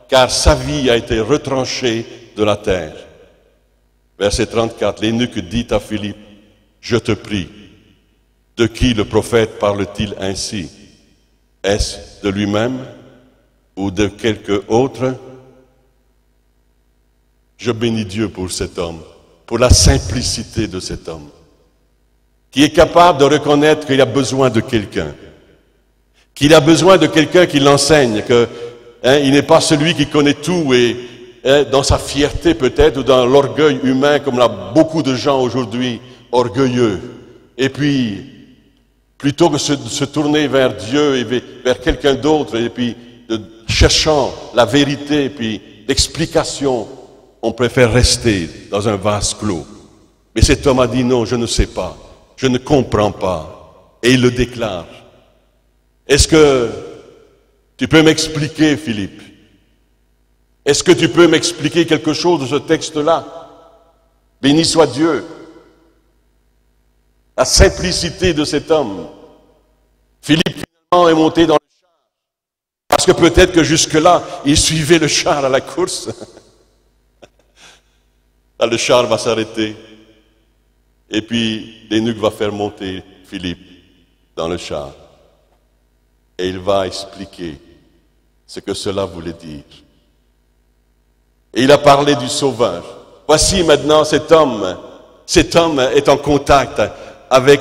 car sa vie a été retranchée de la terre. Verset 34, l'eunuque dit à Philippe, « Je te prie, de qui le prophète parle-t-il ainsi? Est-ce de lui-même ou de quelque autre ?» Je bénis Dieu pour cet homme, pour la simplicité de cet homme, qui est capable de reconnaître qu'il a besoin de quelqu'un, qu'il a besoin de quelqu'un qui l'enseigne, il n'est pas celui qui connaît tout et dans sa fierté peut-être ou dans l'orgueil humain comme là beaucoup de gens aujourd'hui orgueilleux. Et puis, plutôt que de se tourner vers Dieu et vers quelqu'un d'autre et puis cherchant la vérité et puis l'explication, on préfère rester dans un vase clos. Mais cet homme a dit non, je ne sais pas, je ne comprends pas. Et il le déclare. Est-ce que tu peux m'expliquer, Philippe? Est-ce que tu peux m'expliquer quelque chose de ce texte-là? Béni soit Dieu. La simplicité de cet homme. Philippe, finalement, est monté dans le char. Parce que peut-être que jusque-là, il suivait le char à la course. Là, le char va s'arrêter. Et puis, l'eunuque va faire monter Philippe dans le char. Et il va expliquer ce que cela voulait dire. Et il a parlé du Sauveur. Voici maintenant cet homme est en contact avec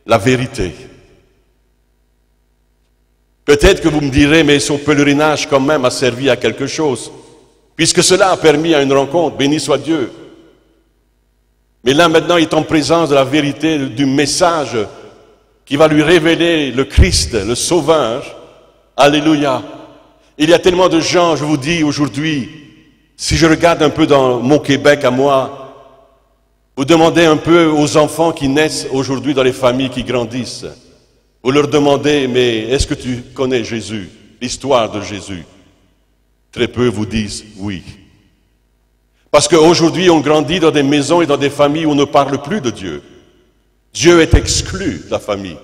la vérité. Peut-être que vous me direz, mais son pèlerinage quand même a servi à quelque chose, puisque cela a permis à une rencontre, béni soit Dieu. Mais là maintenant, il est en présence de la vérité, du message qui va lui révéler le Christ, le Sauveur. Alléluia. Il y a tellement de gens, je vous dis aujourd'hui, si je regarde un peu dans mon Québec à moi, vous demandez un peu aux enfants qui naissent aujourd'hui dans les familles qui grandissent, vous leur demandez, mais est-ce que tu connais Jésus, l'histoire de Jésus? Très peu vous disent oui. Parce qu'aujourd'hui, on grandit dans des maisons et dans des familles où on ne parle plus de Dieu. Dieu est exclu de la famille.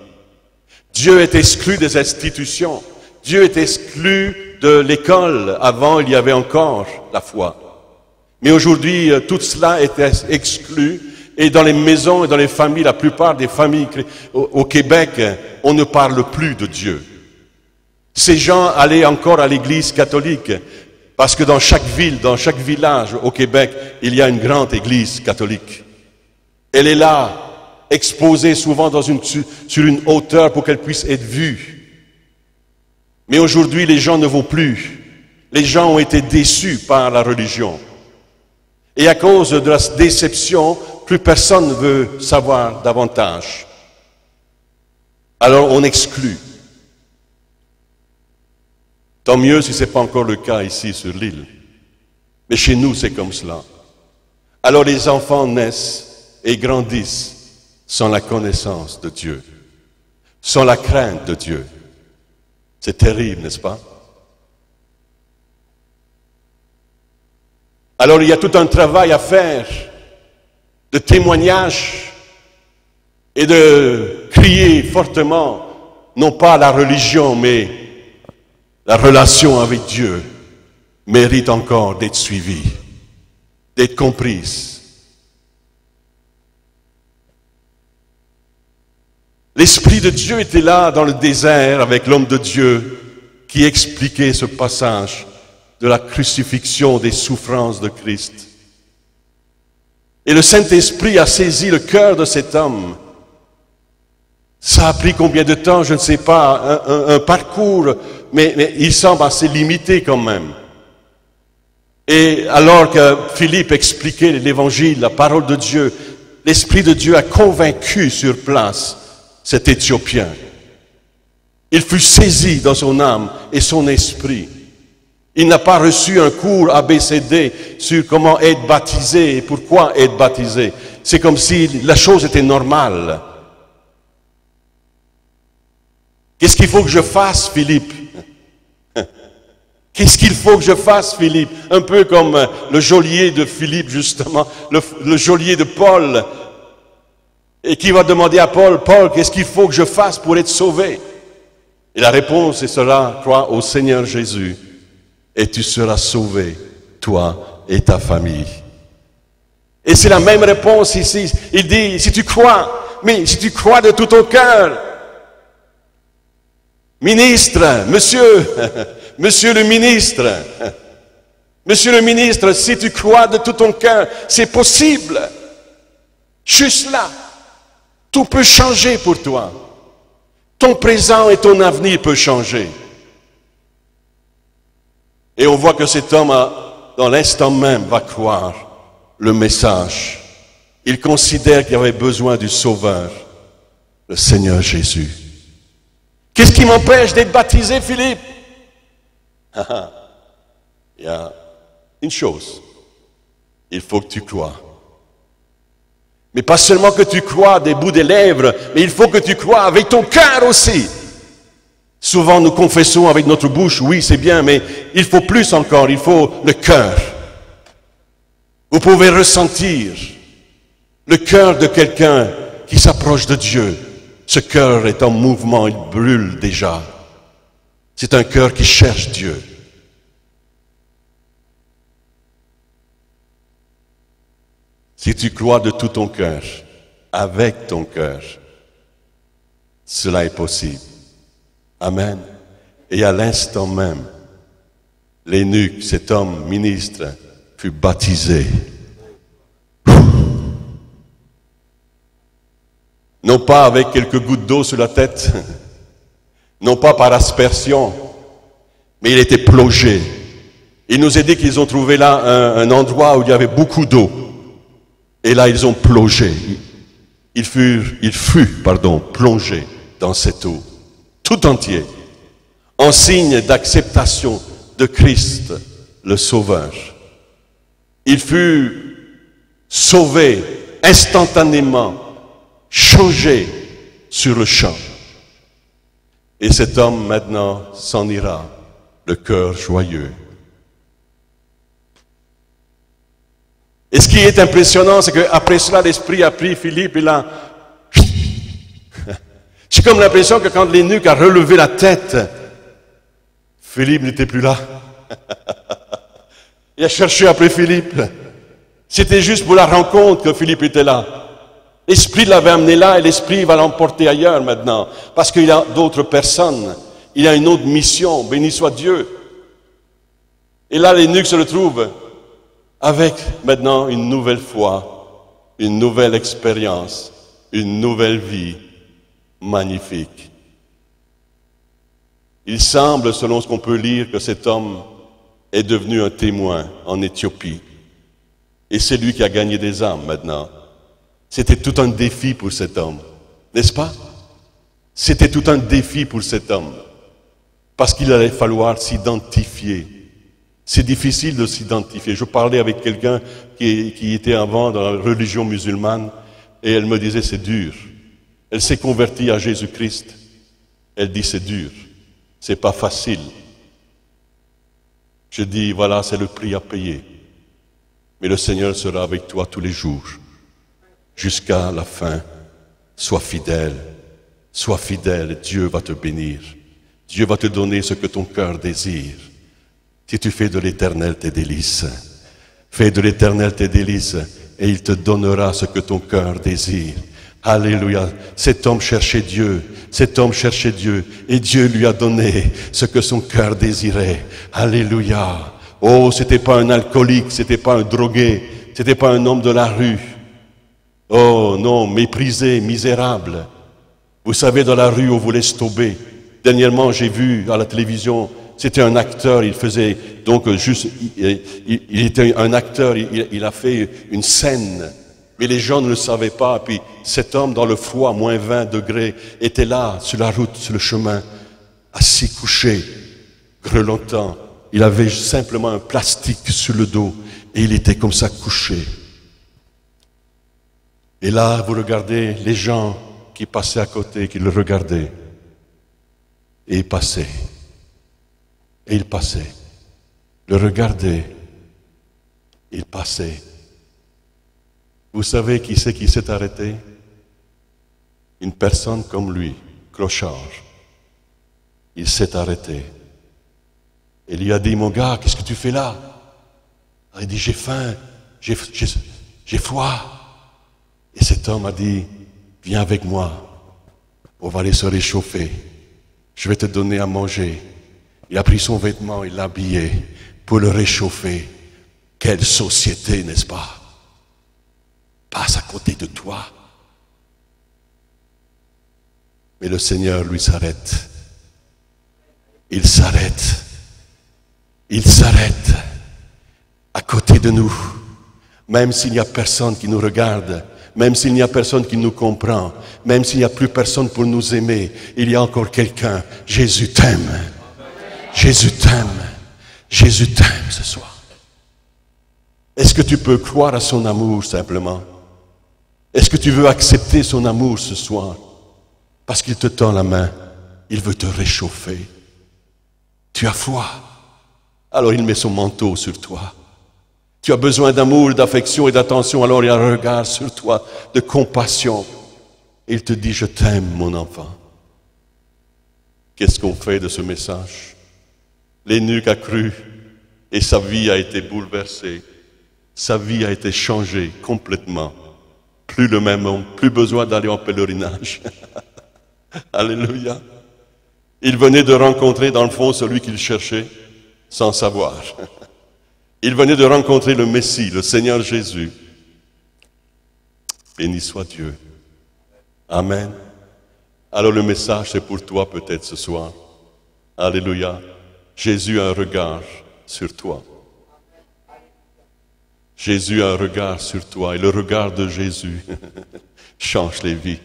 Dieu est exclu des institutions. Dieu est exclu de l'école. Avant, il y avait encore la foi. Mais aujourd'hui, tout cela est exclu. Et dans les maisons et dans les familles, la plupart des familles au Québec, on ne parle plus de Dieu. Ces gens allaient encore à l'église catholique. Parce que dans chaque ville, dans chaque village au Québec, il y a une grande église catholique. Elle est là, exposée souvent sur une hauteur pour qu'elle puisse être vue. Mais aujourd'hui, les gens ne vont plus. Les gens ont été déçus par la religion. Et à cause de la déception, plus personne ne veut savoir davantage. Alors on exclut. Tant mieux si ce n'est pas encore le cas ici sur l'île. Mais chez nous, c'est comme cela. Alors les enfants naissent et grandissent sans la connaissance de Dieu, sans la crainte de Dieu. C'est terrible, n'est-ce pas? Alors il y a tout un travail à faire de témoignage et de crier fortement, non pas la religion, mais la relation avec Dieu mérite encore d'être suivie, d'être comprise. L'Esprit de Dieu était là dans le désert avec l'homme de Dieu qui expliquait ce passage de la crucifixion, des souffrances de Christ. Et le Saint-Esprit a saisi le cœur de cet homme. Ça a pris combien de temps, je ne sais pas, un parcours, mais il semble assez limité quand même. Et alors que Philippe expliquait l'Évangile, la parole de Dieu, l'Esprit de Dieu a convaincu sur place cet Éthiopien. Il fut saisi dans son âme et son esprit. Il n'a pas reçu un cours ABCD sur comment être baptisé et pourquoi être baptisé. C'est comme si la chose était normale. Qu'est-ce qu'il faut que je fasse, Philippe? Qu'est-ce qu'il faut que je fasse, Philippe? Un peu comme le geôlier de Philippe, justement, le geôlier de Paul, et qui va demander à Paul, Paul, qu'est-ce qu'il faut que je fasse pour être sauvé? Et la réponse est cela, crois au Seigneur Jésus, et tu seras sauvé, toi et ta famille. Et c'est la même réponse ici. Il dit, si tu crois, mais si tu crois de tout ton cœur, ministre, monsieur, monsieur le ministre, monsieur le ministre, si tu crois de tout ton cœur, c'est possible. Juste là, tout peut changer pour toi. Ton présent et ton avenir peuvent changer. Et on voit que cet homme, dans l'instant même, va croire le message. Il considère qu'il avait besoin du Sauveur, le Seigneur Jésus. Qu'est-ce qui m'empêche d'être baptisé, Philippe? Il y a une chose. Il faut que tu crois. Mais pas seulement que tu crois des bouts des lèvres, mais il faut que tu crois avec ton cœur aussi. Souvent nous confessons avec notre bouche, oui c'est bien, mais il faut plus encore, il faut le cœur. Vous pouvez ressentir le cœur de quelqu'un qui s'approche de Dieu. Ce cœur est en mouvement, il brûle déjà. C'est un cœur qui cherche Dieu. Si tu crois de tout ton cœur, avec ton cœur, cela est possible. Amen. Et à l'instant même, l'eunuque, cet homme ministre, fut baptisé. Non pas avec quelques gouttes d'eau sur la tête, non pas par aspersion, mais il était plongé. Il nous a dit qu'ils ont trouvé là un endroit où il y avait beaucoup d'eau. Et là, ils ont plongé. Il fut, plongé dans cette eau, tout entier, en signe d'acceptation de Christ, le Sauveur. Il fut sauvé instantanément, changé sur le champ. Et cet homme maintenant s'en ira, le cœur joyeux. Et ce qui est impressionnant, c'est qu'après cela, l'Esprit a pris Philippe et là, j'ai comme l'impression que quand l'eunuque a relevé la tête, Philippe n'était plus là. Il a cherché après Philippe. C'était juste pour la rencontre que Philippe était là. L'Esprit l'avait amené là et l'Esprit va l'emporter ailleurs maintenant. Parce qu'il y a d'autres personnes. Il y a une autre mission. Béni soit Dieu. Et là, l'eunuque se retrouve avec maintenant une nouvelle foi, une nouvelle expérience, une nouvelle vie magnifique. Il semble, selon ce qu'on peut lire, que cet homme est devenu un témoin en Éthiopie. Et c'est lui qui a gagné des âmes maintenant. C'était tout un défi pour cet homme, n'est-ce pas? C'était tout un défi pour cet homme, parce qu'il allait falloir s'identifier. C'est difficile de s'identifier. Je parlais avec quelqu'un qui était avant dans la religion musulmane, et elle me disait c'est dur. Elle s'est convertie à Jésus-Christ. Elle dit c'est dur, c'est pas facile. Je dis voilà, c'est le prix à payer. Mais le Seigneur sera avec toi tous les jours, jusqu'à la fin. Sois fidèle, Dieu va te bénir. Dieu va te donner ce que ton cœur désire. Si tu fais de l'Éternel tes délices, fais de l'Éternel tes délices, et il te donnera ce que ton cœur désire. Alléluia. Cet homme cherchait Dieu, et Dieu lui a donné ce que son cœur désirait. Alléluia. Oh, c'était pas un alcoolique, c'était pas un drogué, c'était pas un homme de la rue. Oh non, méprisé, misérable. Vous savez, dans la rue, on vous laisse tomber. Dernièrement, j'ai vu à la télévision, c'était un acteur, il faisait donc juste, il était un acteur, il a fait une scène, mais les gens ne le savaient pas. Puis cet homme, dans le froid, moins 20 degrés, était là, sur la route, sur le chemin, assis, couché, grelottant. Il avait simplement un plastique sur le dos et il était comme ça couché. Et là, vous regardez les gens qui passaient à côté, qui le regardaient. Et il passait. Et il passait. Le regardaient. Il passait. Vous savez qui c'est qui s'est arrêté? Une personne comme lui, clochard. Il s'est arrêté. Il lui a dit, mon gars, qu'est-ce que tu fais là? Il dit, j'ai faim, j'ai j'ai foi. Et cet homme a dit, viens avec moi, on va aller se réchauffer, je vais te donner à manger. Il a pris son vêtement, il l'a habillé pour le réchauffer. Quelle société, n'est-ce pas? Passe à côté de toi. Mais le Seigneur, lui, s'arrête. Il s'arrête. Il s'arrête à côté de nous. Même s'il n'y a personne qui nous regarde, même s'il n'y a personne qui nous comprend, même s'il n'y a plus personne pour nous aimer, il y a encore quelqu'un. Jésus t'aime. Jésus t'aime. Jésus t'aime ce soir. Est-ce que tu peux croire à son amour simplement? Est-ce que tu veux accepter son amour ce soir? Parce qu'il te tend la main, il veut te réchauffer. Tu as foi, alors il met son manteau sur toi. Tu as besoin d'amour, d'affection et d'attention, alors il a un regard sur toi, de compassion. Il te dit, je t'aime, mon enfant. Qu'est-ce qu'on fait de ce message? L'eunuque a cru et sa vie a été bouleversée. Sa vie a été changée complètement. Plus le même homme, plus besoin d'aller en pèlerinage. Alléluia. Il venait de rencontrer dans le fond celui qu'il cherchait sans savoir. Il venait de rencontrer le Messie, le Seigneur Jésus. Béni soit Dieu. Amen. Alors le message c'est pour toi peut-être ce soir. Alléluia. Jésus a un regard sur toi. Jésus a un regard sur toi et le regard de Jésus change les vies.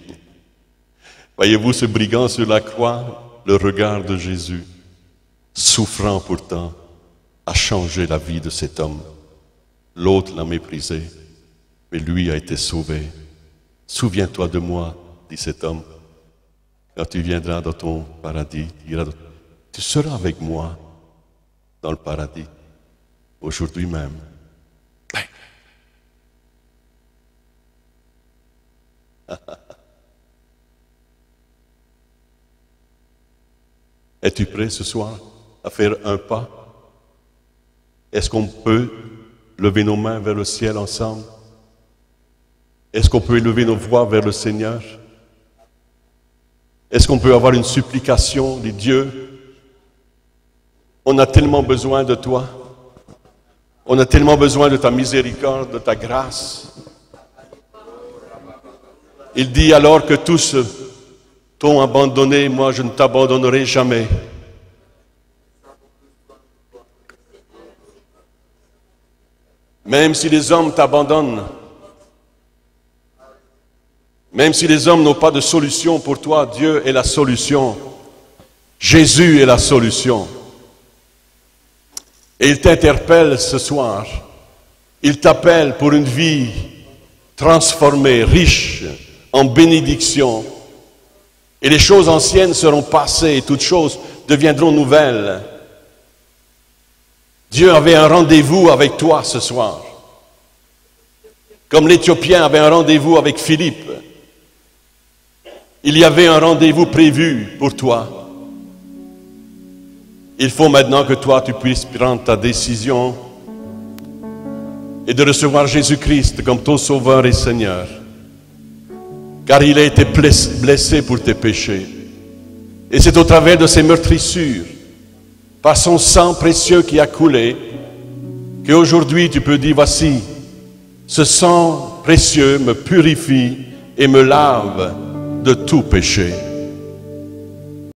Voyez-vous ce brigand sur la croix, le regard de Jésus, souffrant pourtant, a changé la vie de cet homme. L'autre l'a méprisé, mais lui a été sauvé. Souviens-toi de moi, dit cet homme, quand tu viendras dans ton paradis, tu seras avec moi dans le paradis, aujourd'hui même. Es-tu prêt ce soir à faire un pas? Est-ce qu'on peut lever nos mains vers le ciel ensemble? Est-ce qu'on peut élever nos voix vers le Seigneur? Est-ce qu'on peut avoir une supplication de Dieu? On a tellement besoin de toi. On a tellement besoin de ta miséricorde, de ta grâce. Il dit alors que tous t'ont abandonné, moi je ne t'abandonnerai jamais. Même si les hommes t'abandonnent, même si les hommes n'ont pas de solution pour toi, Dieu est la solution. Jésus est la solution. Et il t'interpelle ce soir. Il t'appelle pour une vie transformée, riche en bénédiction. Et les choses anciennes seront passées et toutes choses deviendront nouvelles. Dieu avait un rendez-vous avec toi ce soir. Comme l'Éthiopien avait un rendez-vous avec Philippe. Il y avait un rendez-vous prévu pour toi. Il faut maintenant que toi, tu puisses prendre ta décision et de recevoir Jésus-Christ comme ton Sauveur et Seigneur. Car il a été blessé pour tes péchés. Et c'est au travers de ses meurtrissures, par son sang précieux qui a coulé, qu'aujourd'hui tu peux dire, voici, ce sang précieux me purifie et me lave de tout péché.